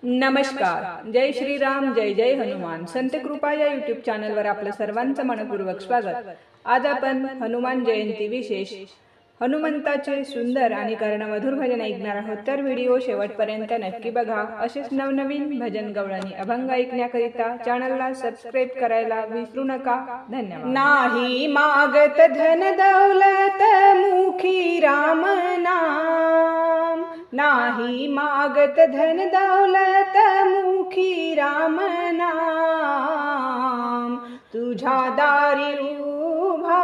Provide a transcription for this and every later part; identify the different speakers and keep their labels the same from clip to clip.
Speaker 1: नमस्कार. जय श्रीराम, जय जय हनुमान. संत कृपा या यूट्यूब चॅनलवर आपलं सर्वांचं मनपूर्वक स्वागत. आज आपण हनुमान जयंती विशेष हनुमंताचे सुंदर आणि कर्णमधुर भजन ऐकणार आहोत. तर व्हिडिओ शेवटपर्यंत नक्की बघा. असेच नवनवीन भजन गवळणी अभंग ऐकण्याकरिता चॅनलला सबस्क्राईब करायला विसरू नका. धन्यवाद. नाही मागत धन दौलत मुखी राम नाम, नाही मागत धन दौलत मुखी राम नाम. तुझ्या दारी उभा,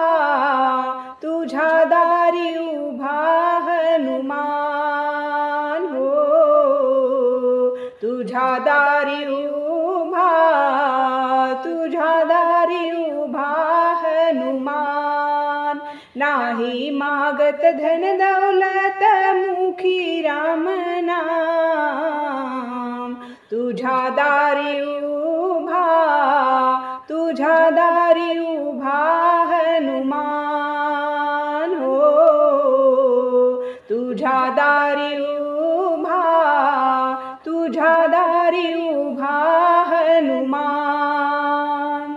Speaker 1: तुझ्या दारी उभा हनुमान हो, तुझ्या दारी उभा, तुझ्या दारी उभा हनुमान. नाही मागत धन दौलत मुखी राम नाम. तुझ्या दारी उभा, तुझ्या दारी उभा हनुमान हो, तुझ्या दारी उभा, तुझ्या दारी उभा हनुमान.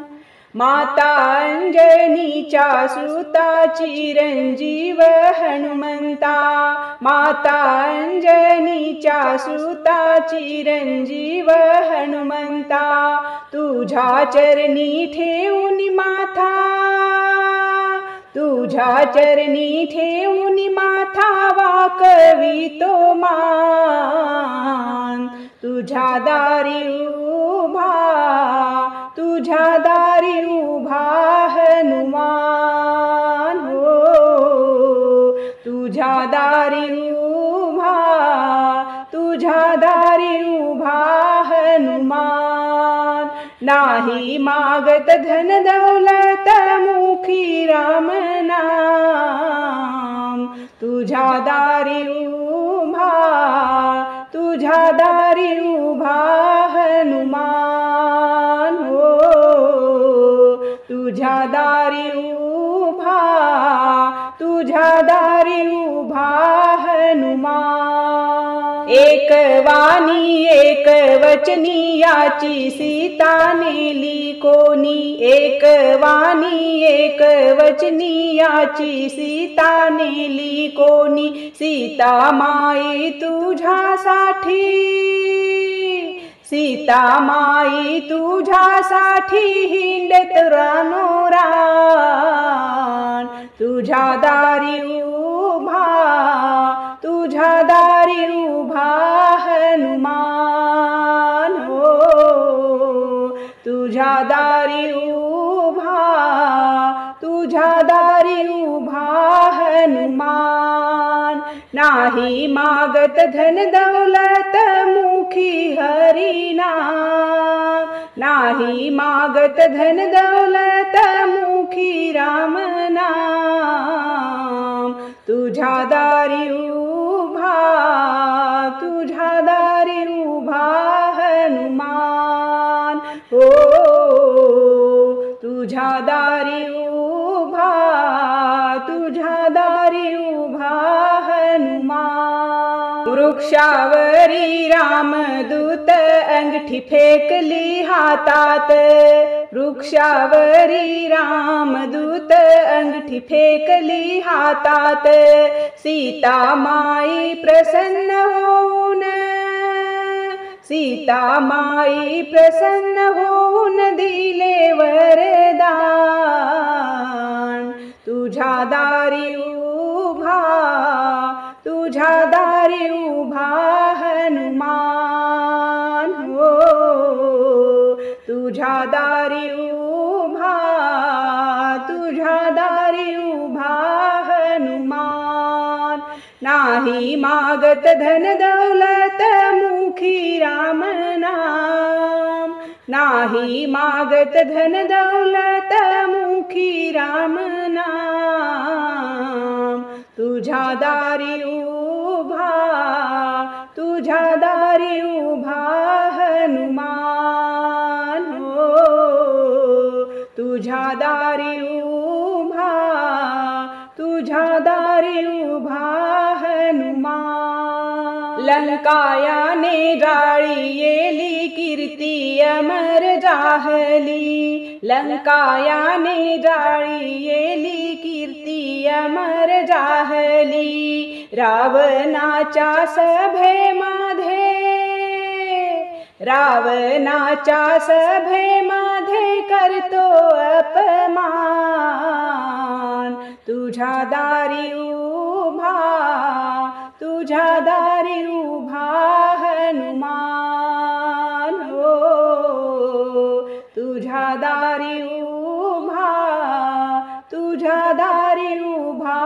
Speaker 1: माता अंजनीच्या सुता चिरंजीव हनुमंता, माता अंजनीच्या सुता चिरंजीव हनुमंता. तुझ्या चरणी ठेवून माथा, तुझ्या चरणी ठेवून माथा वाकवितो मान. तुझ्या दारी उभा, तुझ्या दारी उभा हनुमान हो, तुझ्या दारी उभा, तुझ्या दारी उभा हनुमान. नाही मागत धन दौलत मुखी राम नाम. तुझ्या दारी उभा, तुझ्या दारी उभा हनुमान हो, तुझ्या दारी उभा, तुझ्या दारी उभा हनुमान. एक वाणी एक वचनी याची सीता नेली कोणी, एक वाणी एक वचनी याची सीता नेली कोणी. सीता माई तुझ्यासाठी, सीता माई तुझ्यासाठी हिंडत रानोरान. तुझ्या दारी उभा, तुझ्या दारी उभा हनुमान हो, तुझ्या दारी उभा, तुझ्या दारी उभा हनुमान. नाही मागत धन दौलत मुखी हरिनाम, नाही मागत धन दौलत मुखी राम नाम. तुझ्या दारी उभा, तुझ्या दारी उभा हनुमान हो, तुझ्या दारी उभा, तुझ्या दारी उभा हनुमान. वृक्षावरी रामदूत अंगठी फेकली हातात, वृक्षावरी रामदूत अंगठी फेकली हातात. सीता माई प्रसन्न होऊन, सीता माई प्रसन्न होऊन दिले वरदान. तुझ्या दारी उभा, तुझ्या दारी उभा हनुमान हो, तुझ्या दारी उभा, तुझ्या दारी उभा हनुमान. नाही मागत धन दौलत मुखी राम नाम, नाही मागत धन दौलत मुखी राम नाम. तुझ्या दारी उभा, तुझ्या दारी उभा हनुमान हो, तुझ्या दारी उभा, तुझ्या दारी उभा हनुमान. लंकायाने जाळी कीर्ती अमर जाहली, लंकायाने जाळी येली कीर्ती अमर जाहली। रावणाच्या सभेमध्ये करतो अपमान, तुझ्या दारी उभा हनुमान हो, तुझ्या दारी उभा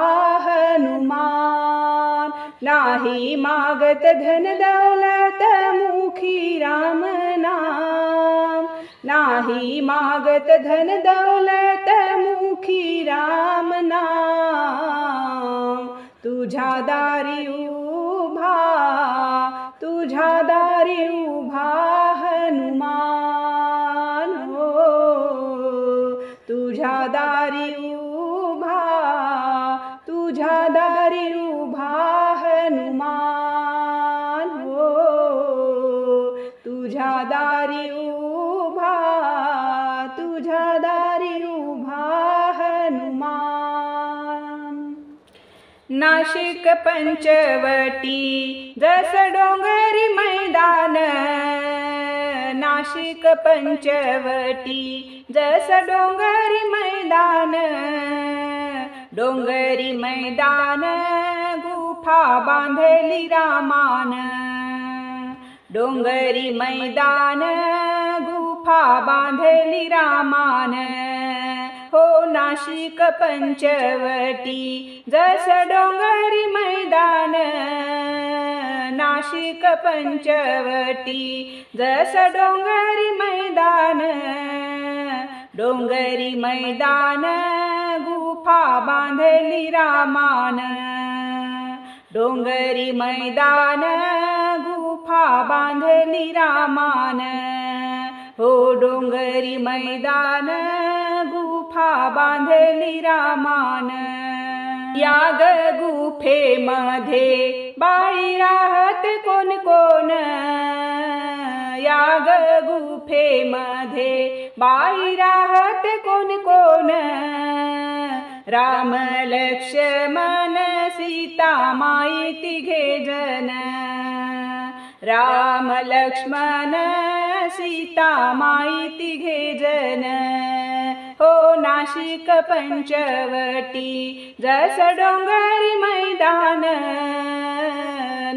Speaker 1: हनुमान। नाही मागत धन दौलत मुखी राम नाम, नाही मागत धन दौलत मुखी राम नाम। तुझ्या दारी उभा हनुमान हो, तुझ्या दारी उभा हनुमान हो, तुझ्या दारी उभा हनुमान। नाशिक पंचवटी जस डोंगरी मैदान, नाशिक पंचवटी जस डोंगरी मैदान, डोंगरी मैदान गुफा बांधली रामान, डोंगरी मैदान गुफा बांधली रामान हो। नाशिक पंचवटी जस डोंगरी मैदान, नाशिक पंचवटी जस डोंगरी मैदान, डोंगरी मैदान गुफा बांधली रामान, डोंगरी मैदान गुफा बांधली रामान हो। डोंगरी मैदान गुफा बांधली रामान। याग गुफेमध्ये बाई राहत कोण कोण, याग गुफेमध्ये बाई राहत कोण कोण, राम लक्ष्मण सीता माई तिघे जण, राम लक्ष्मण सीता माई तिघे जण हो। नाशिक पंचवटी जस डोंगरी मैदान,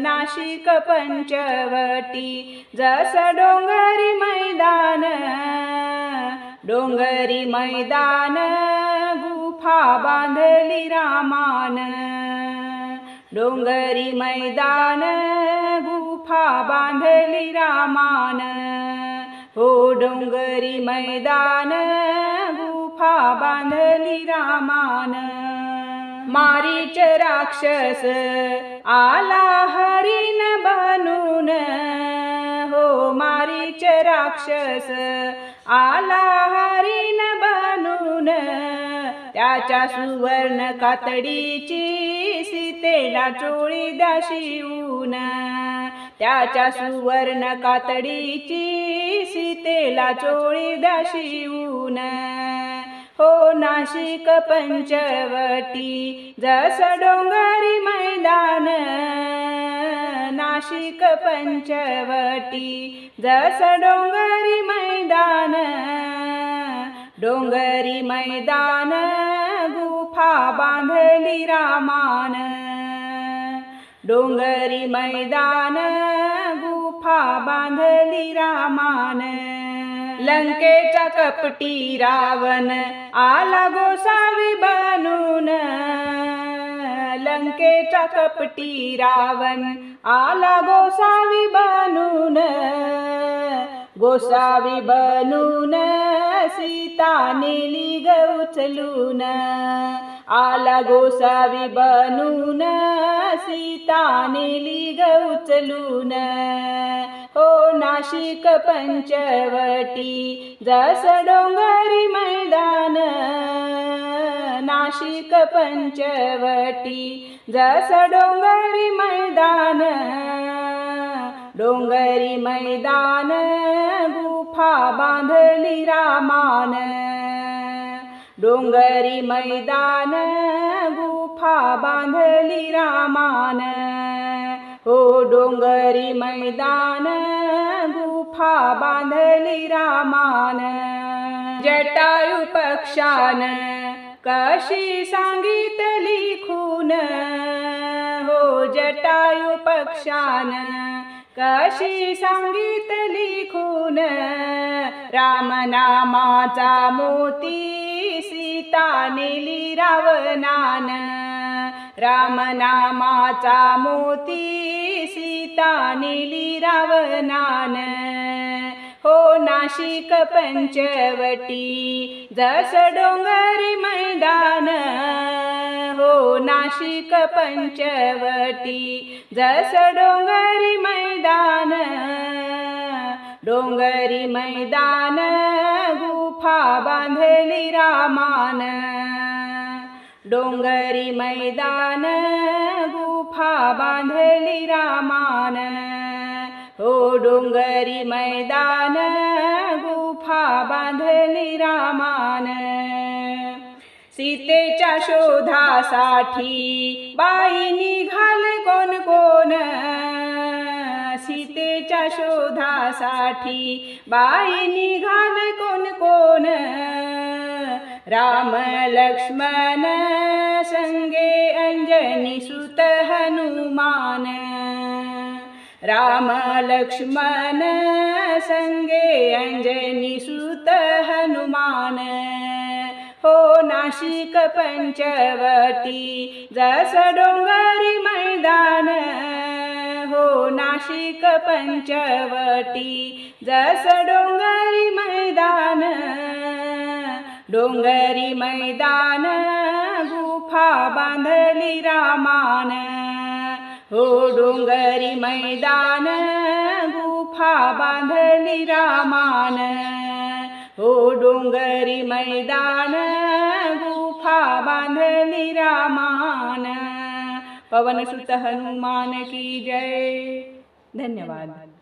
Speaker 1: नाशिक पंचवटी जस डोंगरी मैदान, डोंगरी मैदान गुफा बांधली रामान, डोंगरी मैदान गुफा बांधली रामान हो। डोंगरी मैदान गुफा बांधली रामान। मारीच राक्षस आला हरीण बनून हो, मारीच राक्षस आला हरीण बनून, त्याच्या सुवर्ण कातडीची सीतेला चोळी द्या शिवून, त्याच्या सुवर्ण कातडीची सीतेला चोळी द्या शिवून हो। नाशिक पंचवटी जस डोंगरी मैदान, नाशिक पंचवटी जस डोंगरी मैदान, डोंगरी मैदान गुफा बांधली रामान, डोंगरी मैदान गुफा बांधली रामान। लंकेचा कपटी रावण आला गोसावी बनून, लंकेचा कपटी रावण आला गोसावी बनून, गोसावी बनून सीता नेली ग उचलून, आला गोसावी बनून सीता नेली ग उचलून हो। नाशिक पंचवटी जस डोंगरी मैदान, नाशिक पंचवटी जस डोंगरी मैदान, डोंगरी मैदान गुफा बांधली रामान, डोंगरी मैदान गुफा बांधली रामान, हो डोंगरी मैदान गुफा बांधली रामान। जटायू पक्षान कशी सांगितली खून, हो जटायू पक्षान कशी सांगितली खून, राम नामाचा मोती सीता नेली रावणान, राम नामाचा मोती सीता नेली रावणान, हो नाशिक पंचवटी जस डोंगरी मैदान, हो नाशिक पंचवटी जस डोंगरी मैदान, डोंगरी मैदान गुफा बांधली रामान, डोंगरी मैदान गुफा बांधली रामान, हो डोंगरी मैदान गुफा बांधली रामान। सीतेच्या शोधासाठी बाई निघाले कोण कोण, सीतेच्या शोधासाठी बाई निघाले कोण कोण, राम लक्ष्मण संगे अंजनी सुत हनुमान, राम लक्ष्मण संगे अंजनी सुत हनुमान, हो नाशिक पंचवटी जस डोंगरी मैदान, हो नाशिक पंचवटी जस डोंगरी मैदान, डोंगरी मैदान गुफा बांधली रामान, हो डोंगरी मैदान गुफा बांधली रामान, हो डोंगरी मैदान गुफा बांधली रामान। पवन सुत हनुमान की जय। धन्यवाद।